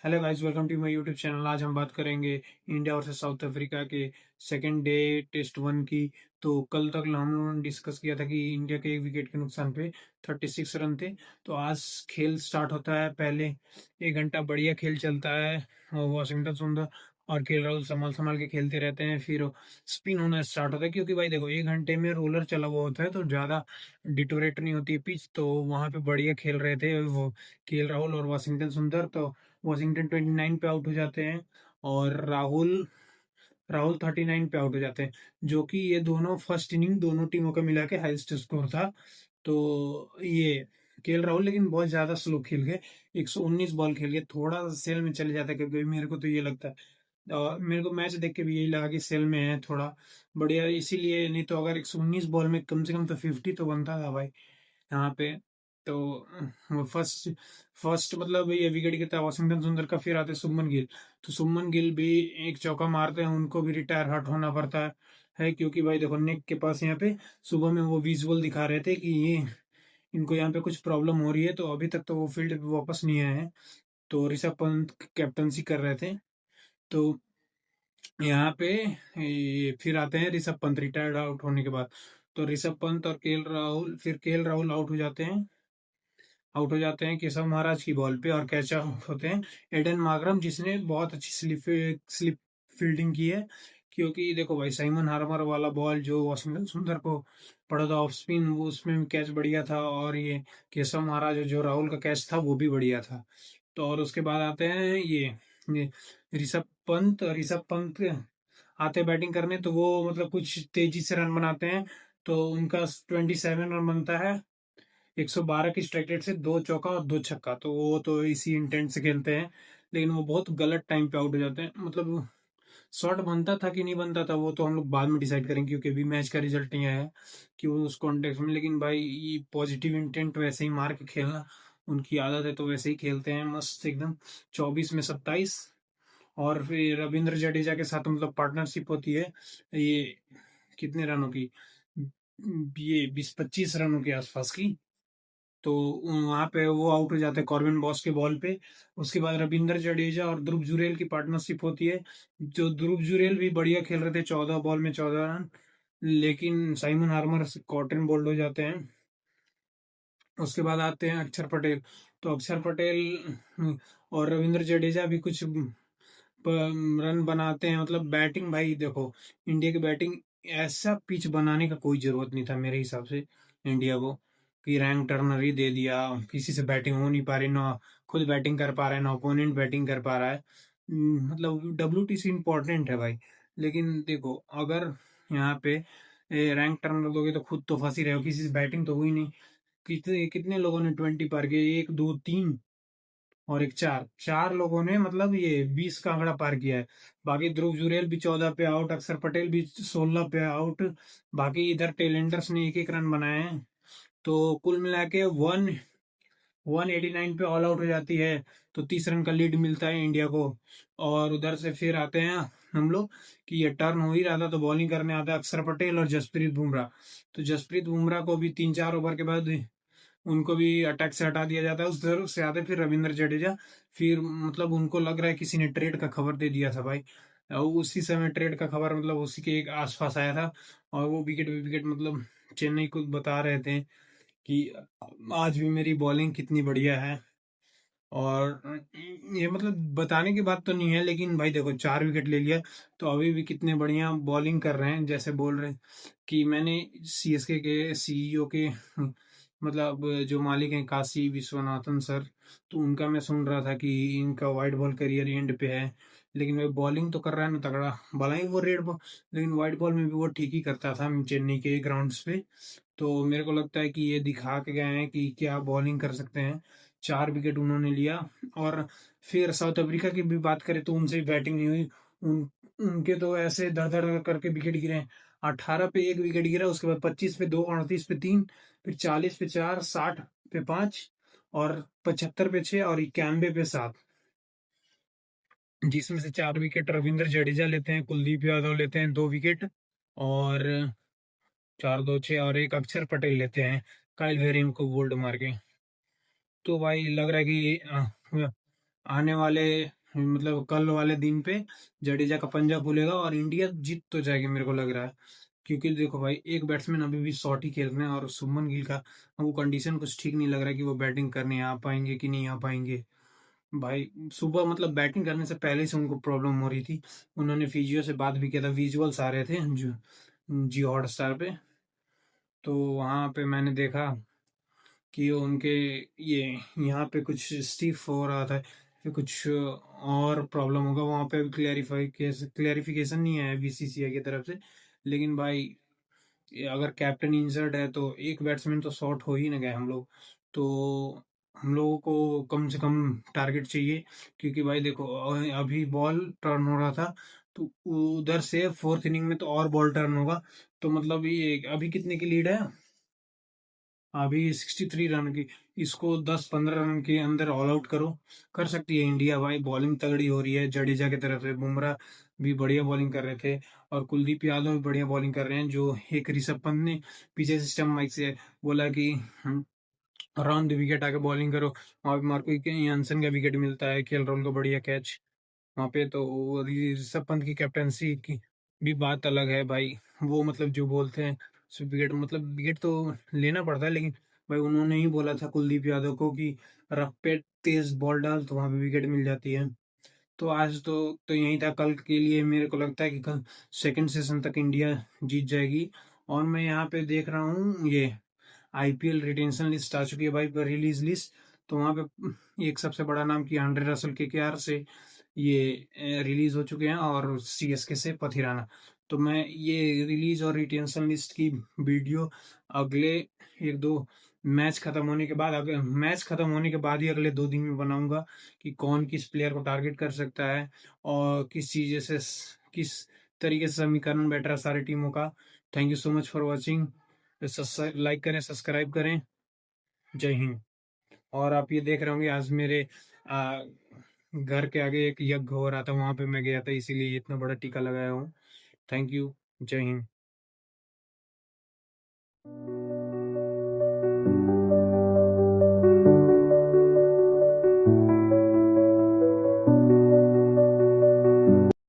Hello guys, welcome to my YouTube channel. आज हम बात करेंगे इंडिया वर्सेस साउथ अफ्रीका के सेकंड डे टेस्ट वन की। तो कल तक हम लोगों ने डिस्कस किया था कि इंडिया के एक विकेट के नुकसान पे 36 रन थे। तो आज खेल स्टार्ट होता है। पहले 1 घंटा बढ़िया खेल चलता है और वॉशिंगटन सुंदर और केएल राहुल संभाल संभाल के खेलते रहते हैं। फिर स्पिन होना स्टार्ट होता है, क्योंकि भाई देखो 1 घंटे में रोलर चला हुआ होता है तो ज़्यादा डिटोरेट नहीं होती है पिच। तो वहाँ पे बढ़िया खेल रहे थे वो केएल राहुल और वॉशिंगटन सुंदर। तो वॉशिंगटन 29 पे आउट हो जाते हैं और राहुल राहुल 39 पे आउट हो जाते हैं, जो कि ये दोनों फर्स्ट इनिंग दोनों टीमों का मिला के हाईएस्ट स्कोर था। तो ये केएल राहुल लेकिन बहुत ज्यादा स्लो खेल गए। 119 बॉल खेल गए, थोड़ा सा सेल में चले जाता है कभी कभी, मेरे को तो ये लगता है। और मेरे को मैच देख के भी यही लगा कि सेल में है थोड़ा बढ़िया, इसीलिए। नहीं तो अगर 119 बॉल में कम से कम तो 50 तो बनता था भाई यहाँ पे। तो फर्स्ट फर्स्ट मतलब ये विकेट गिरता है वॉशिंगटन सुंदर का। फिर आते शुभमन गिल। तो शुभमन गिल भी एक चौका मारते हैं, उनको भी रिटायर हट होना पड़ता है, क्योंकि भाई देखो नेक के पास यहाँ पे सुबह में वो विजुअल दिखा रहे थे कि ये इनको यहाँ पे कुछ प्रॉब्लम हो रही है। तो अभी तक तो वो फील्ड पे वापस नहीं आए हैं। तो ऋषभ पंत कैप्टनसी कर रहे थे। तो यहाँ पे फिर आते हैं ऋषभ पंत रिटायर्ड आउट होने के बाद। तो ऋषभ पंत और केएल राहुल आउट हो जाते हैं केशव महाराज की बॉल पे, और कैच आउट होते हैं एडन मार्करम, जिसने बहुत अच्छी स्लिप स्लिप फील्डिंग की है। क्योंकि देखो भाई साइमन हार्मर वाला बॉल जो वॉशिंगटन सुंदर को पड़ा था ऑफ स्पिन, वो उसमें भी कैच बढ़िया था। और ये केशव महाराज जो राहुल का कैच था वो भी बढ़िया था। तो और उसके बाद आते हैं ये ऋषभ पंत आते बैटिंग करने। तो वो मतलब कुछ तेजी से रन बनाते हैं। तो उनका 27 रन बनता है 112 की स्ट्राइक रेट से, 2 चौका और 2 छक्का। तो वो तो इसी इंटेंट से खेलते हैं, लेकिन वो बहुत गलत टाइम पे आउट हो जाते हैं। मतलब शॉट बनता था कि नहीं बनता था वो तो हम लोग बाद में डिसाइड करेंगे, क्योंकि अभी मैच का रिजल्ट नहीं आया है कि वो उस कॉन्टेक्स्ट में। लेकिन भाई ये पॉजिटिव इंटेंट वैसे ही मार के खेलना उनकी आदत है, तो वैसे ही खेलते हैं मस्त एकदम। 24 में 27। और फिर रविंद्र जडेजा के साथ मतलब पार्टनरशिप होती है ये कितने रनों की, ये 20-25 रनों के आसपास की। तो वहां पे वो आउट हो जाते हैं कॉर्बिन बॉस के बॉल पे। उसके बाद रविंद्र जडेजा और ध्रुव जुरैल की पार्टनरशिप होती है। जो ध्रुव जुरैल भी बढ़िया खेल रहे थे, 14 बॉल में 14 रन। लेकिन साइमन हार्मर कॉटन बोल्ड हो जाते हैं। उसके बाद आते हैं अक्षर पटेल। तो अक्षर पटेल और रविंद्र जडेजा भी कुछ रन बनाते हैं। मतलब बैटिंग भाई देखो, इंडिया की बैटिंग ऐसा पिच बनाने का कोई जरूरत नहीं था मेरे हिसाब से इंडिया को, कि रैंक टर्नर ही दे दिया। किसी से बैटिंग हो नहीं पा रही ना, खुद बैटिंग कर पा रहा है ना ओपोनेंट बैटिंग कर पा रहा है। मतलब WTC इंपॉर्टेंट है भाई। लेकिन देखो अगर यहाँ पे रैंक टर्नर दोगे तो खुद तो फंसी रहे हो, किसी से बैटिंग तो हुई नहीं। कितने कितने लोगों ने 20 पार किए, 1 2 3 और एक चार, चार लोगों ने मतलब ये 20 का आंकड़ा पार किया है। बाकी ध्रुव जुरैल भी 14 पे आउट, अक्षर पटेल भी 16 पे आउट। बाकी इधर टेलेंडर्स ने एक एक रन बनाए हैं। तो कुल मिला के 189 पे ऑल आउट हो जाती है। तो 30 रन का लीड मिलता है इंडिया को। और उधर से फिर आते हैं हम लोग कि ये टर्न हो ही रहा था, तो बॉलिंग करने आता है अक्षर पटेल और जसप्रीत बुमराह। तो जसप्रीत बुमराह को भी 3 4 ओवर के बाद उनको भी अटैक से हटा दिया जाता है। उस तरफ से आते फिर रविंद्र जडेजा। फिर मतलब उनको लग रहा है किसी ने ट्रेड का खबर दे दिया था भाई। और उसी समय ट्रेड का खबर मतलब उसी के एक आसपास आया था। और वो विकेट विकेट मतलब चेन्नई को बता रहे थे कि आज भी मेरी बॉलिंग कितनी बढ़िया है। और ये मतलब बताने की बात तो नहीं है, लेकिन भाई देखो 4 विकेट ले लिया। तो अभी भी कितने बढ़िया बॉलिंग कर रहे हैं, जैसे बोल रहे हैं कि मैंने CSK के CEO के मतलब जो मालिक हैं काशी विश्वनाथन सर, तो उनका मैं सुन रहा था कि इनका वाइट बॉल करियर एंड पे है। लेकिन वो बॉलिंग तो कर रहा है ना तगड़ा, भला ही वो रेड बॉल, लेकिन वाइट बॉल में भी वो ठीक ही करता था चेन्नई के ग्राउंड्स पे। तो मेरे को लगता है कि ये दिखा के गए हैं कि क्या बॉलिंग कर सकते हैं। 4 विकेट उन्होंने लिया। और फिर साउथ अफ्रीका की भी बात करें तो उनसे भी बैटिंग नहीं हुई। उन उनके तो ऐसे धड़ धड़ करके विकेट गिरे हैं। 18 पे एक विकेट गिरा, उसके बाद 25 पे 2, 38 पे 3, फिर 40 पे 4, 60 पे 5, और 75 पे 6 और 91 पे 7। जिसमें से 4 विकेट रविंद्र जडेजा लेते हैं, कुलदीप यादव लेते हैं 2 विकेट, और 4 2 6 और एक अक्षर पटेल लेते हैं काइल वेरिन को बोल्ड मार के। तो भाई लग रहा है कि आने वाले मतलब कल वाले दिन पे जडेजा का पंजा खुलेगा और इंडिया जीत तो जाएगी मेरे को लग रहा है। क्योंकि देखो भाई, एक बैट्समैन अभी भी शॉट ही खेल रहे हैं और शुभमन गिल का वो कंडीशन कुछ ठीक नहीं लग रहा है कि वो बैटिंग करने आ पाएंगे कि नहीं आ पाएंगे। भाई सुबह मतलब बैटिंग करने से पहले से उनको प्रॉब्लम हो रही थी। उन्होंने फिजियो से बात भी किया था, विजुअल्स आ रहे थे जो जियो हॉटस्टार पे। तो वहां पे मैंने देखा कि उनके ये यहाँ पे कुछ स्टिफ हो रहा था, फिर कुछ और प्रॉब्लम होगा वहां पे। क्लैरिफिकेशन नहीं आया बीसीसीआई की तरफ से। लेकिन भाई ये अगर कैप्टन इंजर्ड है तो एक बैट्समैन तो शॉर्ट हो ही ना गए हम लोग। तो हम लोगों को कम से कम टारगेट चाहिए। क्योंकि भाई देखो अभी बॉल टर्न हो रहा था, तो उधर से फोर्थ इनिंग में तो और बॉल टर्न होगा। तो मतलब ये अभी कितने की लीड है? अभी 63 रन की। इसको 10-15 रन के अंदर ऑल आउट करो, कर सकती है इंडिया। भाई बॉलिंग तगड़ी हो रही है जडेजा की तरफ से, बुमराह भी बढ़िया बॉलिंग कर रहे थे और कुलदीप यादव भी बढ़िया बॉलिंग कर रहे हैं। जो एक ऋषभ पंत ने पीछे सिस्टम माइक से बोला कि अराउंड द विकेट आके बॉलिंग करो। वहां पे मार्को यानसन का विकेट मिलता है, केएल राहुल को बढ़िया कैच वहां पे। तो वो ऋषभ पंत की कैप्टनसी की भी बात अलग है भाई। वो मतलब जो बोलते हैं विकेट मतलब विकेट तो लेना पड़ता है, लेकिन भाई उन्होंने ही बोला था कुलदीप यादव को कि रफ पे तेज बॉल डाल तो वहां पे विकेट मिल जाती है। तो आज तो यही था। कल के लिए मेरे को लगता है कि कल सेकंड सेशन तक इंडिया जीत जाएगी। और मैं यहाँ पे देख रहा हूँ ये आईपीएल रिटेंशन लिस्ट आ चुकी है भाई, रिलीज लिस्ट। तो वहां पे एक सबसे बड़ा नाम की आंड्रे रसल केकेआर से ये रिलीज हो चुके हैं और सीएसके से पथिराना। तो मैं ये रिलीज और रिटेंशन लिस्ट की वीडियो अगले एक दो मैच खत्म होने के बाद, अगर मैच खत्म होने के बाद ही अगले 2 दिन में बनाऊंगा कि कौन किस प्लेयर को टारगेट कर सकता है और किस चीज़ से किस तरीके से समीकरण बैठ रहा है सारी टीमों का। Thank you so much for watching. Like करें, सब्सक्राइब करें। जय हिंद। और आप ये देख रहे होंगे आज मेरे आ, घर के आगे एक यज्ञ हो रहा था, वहां पे मैं गया था, इसीलिए इतना बड़ा टीका लगाया हूँ। Thank you. जय हिंद।